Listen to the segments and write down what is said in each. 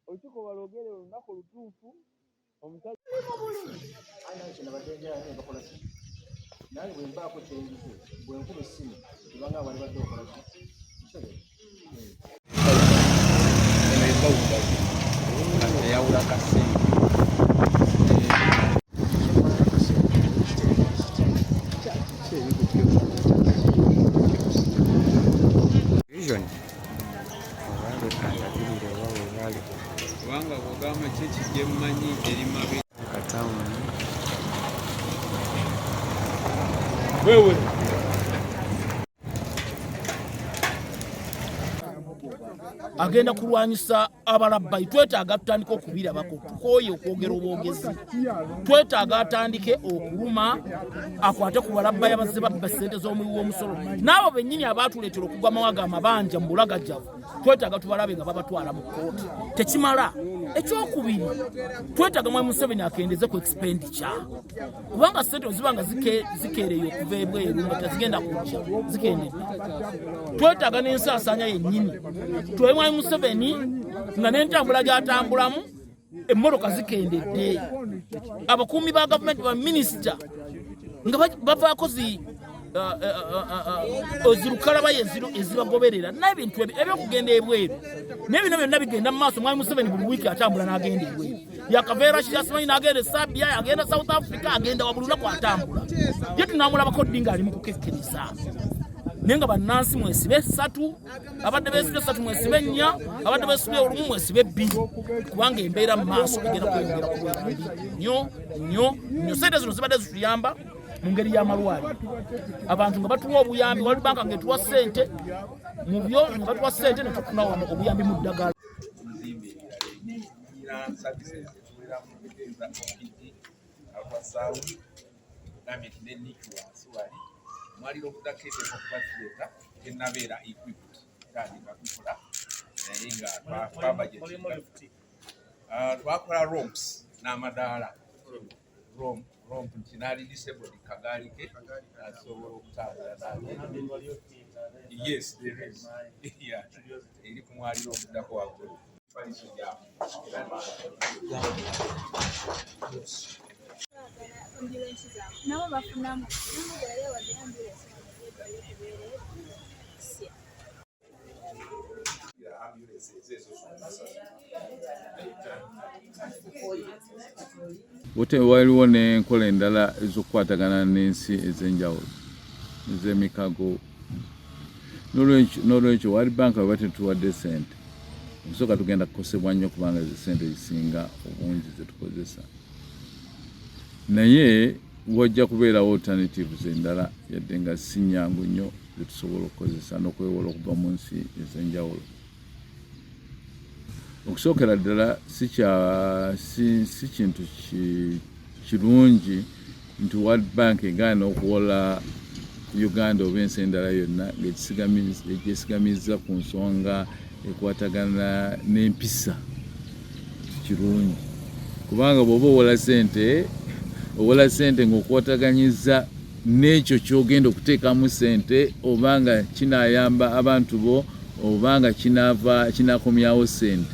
Olukiiko balogere olunaku olutuufu omusajja naye bwe mbaako kyenjize bwe nkuba essimu kubanga bali badde okola eyawula kasenga kubanga bw'ogamba kiki gye mmanyi eri mabi katawuni wewe agenda kulwanyisa abalabbayi. Twetaaga tutandike okubirabako, tukooye okwogera obwogezi. Twetaaga atandike okuluma, akwate ku balabbayi abazze babba ssente z'omuwi w'omusolo. N'abo bennyini abaatuleetera okugwa mawaga amabanja mu bulagajjavu, twetaaga tubalabe nga babatwala mu kkooti. Tekimala. Ekyokubiri, twetaaga Mwami Museveni akendeze ku expenditure. Kubanga ssente zibanga zikeereyo okuva ebweru nga tezigenda kujja, zikendedde. Twetaaga n'ensaasaanya yennyini. Tuwe Mwami Museveni nga n'entambula gy'atambulamu emmotoka zikendedde. Abakuumi ba gavumenti ba minisita nga bavaako ozirukalaba ezibagoberera n'ebintu ebyokugenda ebweru. N'ebino byonna bigenda mu maaso. Mwami Museveni buli wiiki atambula n'agenda ebweru. Yakaveera Kiyasimanyi n'agenda Sabia, agenda South Africa, agenda wa buli lunaku atambula. Ye tunaamulabako ddi ng'ali mu kukekkereza. Naye nga bannansi mwesibe 3, abadde beesibe 3 mwesibe 4, abadde beesibe 1 mwesibe 2, kubanga embeera mu maaso egenda kweyongera ku bwerambi nnyo. Ssente zino zibadde zituyamba mu ngeri y'amalwaliro. Abantu nga batuwa obuyambi, World Bank ng'etuwa ssente mu byo nga batuwa ssente ne tufuna obuyambi mu ddagala. Mwaliro kudakete okubateeka tenabeera equipped kandi bakikola naye nga twabajeti twakola romps n'amadaala romp nti disabled kagaali ke asobola okutambula. Yes, there is. Yeah, eri ku mwaliro okuddako waggulu. Nabo bafunamu wote waliwo n'enkola endala ez'okukwatagana n'ensi ez'enjawulo ez'emikago. N'olwekyo World Bank bwe batetuwadde ssente, okusooka tugenda kukosebwa nnyo kubanga ssente zisinga obungi ze tukozesa. Naye wajja kubeerawo alternatives endala yadde nga si nnyangu nnyo ze tusobola okukozesa n'okwewola okuva mu nsi ez'enjawulo. Okusookera ddala si kintu kirungi nti World Bank egaana okuwola Uganda oba ensi endala yonna ng'ekisigamiza ku nsonga ekwatagana n'empisa. Kirungi kubanga bw'oba owola ssente ng'okwataganyiza n'ekyo ky'ogenda okuteekamu ssente, obanga kinaayamba abantu bo obanga kinaakomyawo ssente.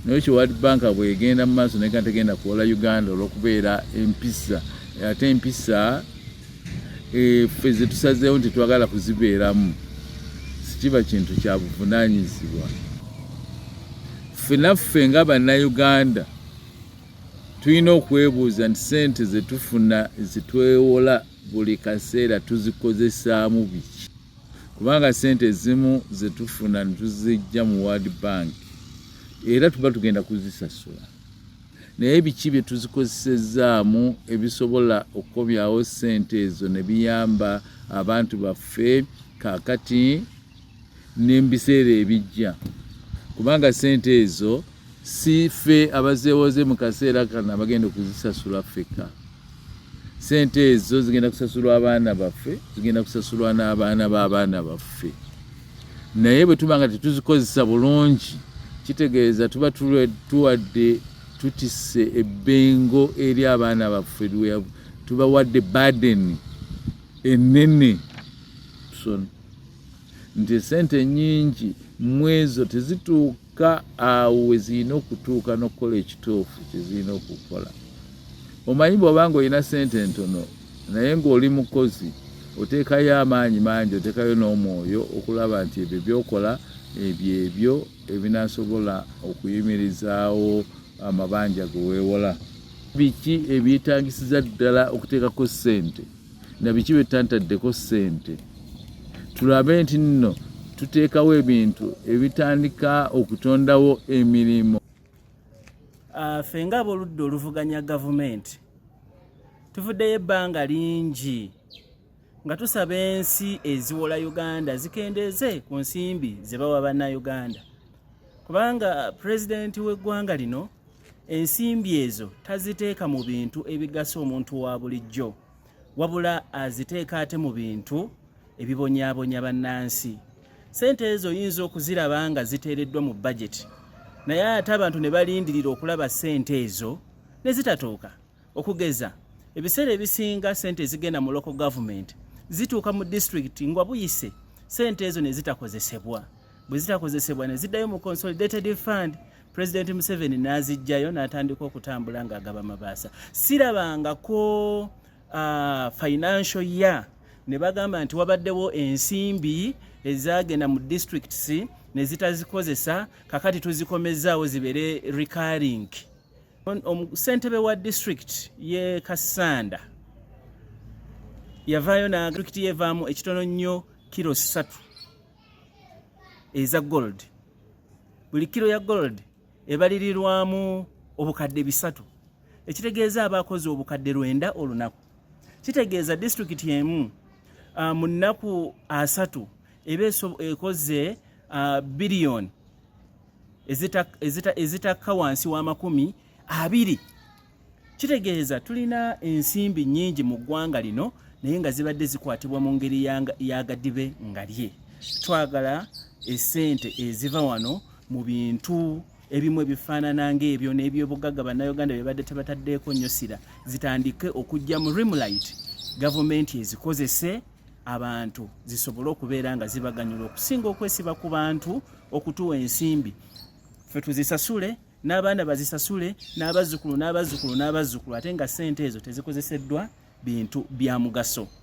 N'ekyo World Bank bw'egenda mu maaso naye tegenda kuwola Uganda olw'okubeera empisa. Ate empisa ffe ze tusazeewo nti twagala kuzibeeramu sikiba kintu kya buvunaanyizibwa. Ffenaffe nga bannayuganda tulina okwebuuza nti ssente ze tufuna zitwewola buli kaseera tuzikozesaamu biki. kubanga ssente ezimu zetufuna netuzijja mu World Bank era tuba tugenda kuzisasula, naye biki bye tuzikozesezaamu ebisobola okukobyawo ssente ezo ne biyamba abantu baffe kaakati n'ebiseera ebijja, kubanga ssente ezo si ffe abazeewoze mu kaseera kano abagenda okuzisasula ffeka. Ssente ezo zigenda kusasulwa abaana baffe, zigenda kusasulwa n'abaana b'abaana baffe, naye bwe tuba nga tetuzikozesa bulungi kitegeeza tuba tuwadde tutisse ebbengo eri abaana baffe, tubawadde burden ennene. Nti ssente nnyingi mu ezo tezituuka awo we zirina okutuuka n'okukola ekituufu kye zirina okukola. Omanyi bw'obanga olina ssente ntono naye ng'oli mukozi oteekayo amaanyi mangi, oteekayo n'omwoyo okulaba nti ebyo byokola ebyo ebinasobola okuyimirizaawo amabanja ge weewola. Biki ebyetagisiza ddala okuteekako ssente na biki bye tutantaddeko ssente? Tulabe nti nno tuteekawo ebintu ebitandika okutondawo emirimu. Ffe ng'aboludda oluvuganya gavumenti tuvuddeyo ebbanga lingi nga tusaba ensi eziwola Uganda zikendeeze ku nsimbi ze bawa bannayuganda, kubanga pulezidenti w'eggwanga lino ensimbi ezo taziteeka mu bintu ebigasa omuntu wa bulijjo, wabula aziteeka ate mu bintu ebibonyaabonya bannansi. Ssente ezo oyinza okuziraba nga ziteereddwa mu budget, naye ate abantu ne balindirira okulaba ssente ezo ne zitatuuka. Okugeza ebiseera ebisinga ssente ezigenda mu local government zituuka mu district nga buyise, ssente ezo ne zitakozesebwa. Bwe zitakozesebwa ne ziddayo mu consolidated fund, President Museveni n'azijjayo n'atandika okutambula ng'agaba mabaasa. Sirabangako financial year ne bagamba nti wabaddewo ensimbi ezagenda mu districts ne zitazikozesa, kakati tuzikomezaawo zibeere recurring. Ssentebe wa district ye Kasanda yavaayo na district yevaamu ekitono nnyo kilo 3 eza gold. Buli kilo ya gold ebalirirwamu obukadde 3, ekitegeeza abakozi obukadde 9 olunaku. Kitegeeza district emu mu nnaku 3 eba ekoze billion ezitakka wansi wa 20. Kitegeeza tulina ensimbi nnyingi mu ggwanga lino naye nga zibadde zikwatibwa mu ngeri yagadibe nga lye. Twagala essente eziva wano mu bintu ebimu ebifaanana ng'ebyo n'ebyobugagga bannayuganda bye badde tebataddeeko nnyo sira zitandike okujja mu rimlight, gavumenti ezikozese abantu zisobole okubeera nga zibaganyula okusinga okwesiba ku bantu okutuwa ensimbi. Ffe tuzisasule n'abaana bazisasule n'abazzukulu ate nga ssente ezo tezikozeseddwa bintu bya mugaso.